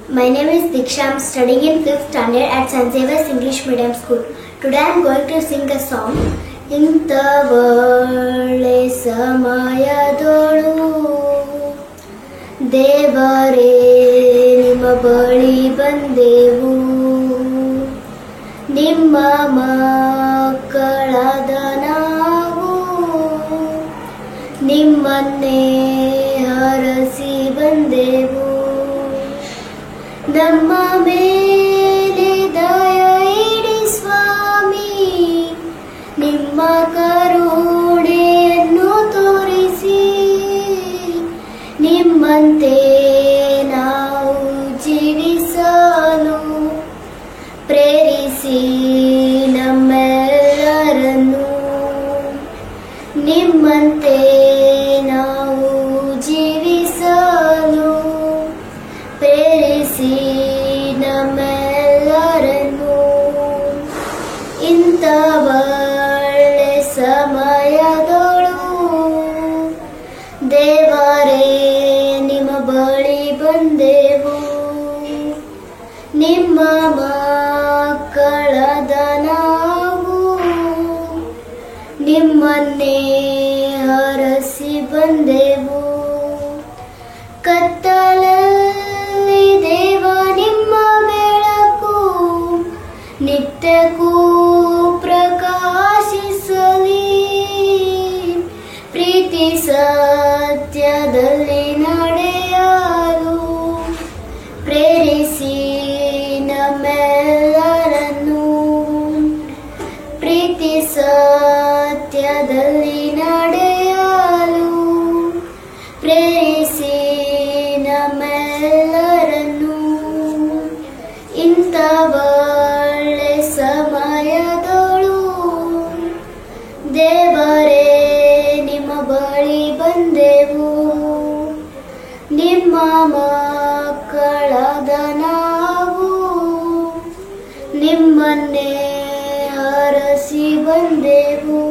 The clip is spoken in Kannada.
My name is Diksha. I am studying in 5th standard at St. Xavier's English Medium School. Today I am going to sing a song. ಇಂಥವಳೆ ಸಮಯದೊಳು ದೇವರೇ ನಿಮ್ಮ ಬಳಿ ಬಂದೆವು, ನಿಮ್ಮ ಮಕ್ಕಳಾದ ನಾವು ನಿಮ್ಮನ್ನೇ ಹರಸಿ ಬಂದೆವು. ನಮ್ಮ ಮೇಲೆ ದಯ ಇಡಿ ಸ್ವಾಮಿ, ನಿಮ್ಮ ಕರುಣೆಯನ್ನು ತೋರಿಸಿ, ನಿಮ್ಮಂತೆ ನಾವು ಜೀವಿಸಲು ಪ್ರೇರಿಸಿ ನಮ್ಮೆಲ್ಲರನ್ನು. ನಿಮ್ಮಂತೆ ನಾವು ಜೀವಿಸಲು ಪ್ರೇರಿಸಿ ನಮ್ಮೆಲ್ಲರನ್ನು. ಇಂಥವಳೆ ಸಮಯದೊಳು ದೇವರೇ ನಿಮ್ಮ ಬಳಿ ಬಂದೆವು, ನಿಮ್ಮ ಮಕ್ಕಳಾದ ನಾವು ನಿಮ್ಮನ್ನೇ ಹರಸಿ ಬಂದೆವು. ಕತ್ತಲಲ್ಲಿ ದೇವ ನಿಮ್ಮ ಬೆಳಕು ನಿತ್ಯಕ್ಕೂ ಪ್ರಕಾಶಿಸಲಿ, ಪ್ರೀತಿ ಸತ್ಯದಲ್ಲಿ ನಡೆಯಲು ಪ್ರೇರಿಸಿ ನಮ್ಮೆಲ್ಲರನ್ನು. ಪ್ರೀತಿ ಸತ್ಯದಲ್ಲಿ ನಡೆಯಲು ಪ್ರೇರಿಸಿ ನಮ್ಮೆಲ್ಲರನ್ನು. ಇಂಥವಳೆ ಸಮಯದೊಳು ದೇವರೇ ನಿಮ್ಮ ಬಳಿ ಬಂದೆವು, ನಿಮ್ಮ ಮಕ್ಕಳಾದ ನಾವು ನಿಮ್ಮನ್ನೇ ಹರಸಿ ಬಂದೆವು.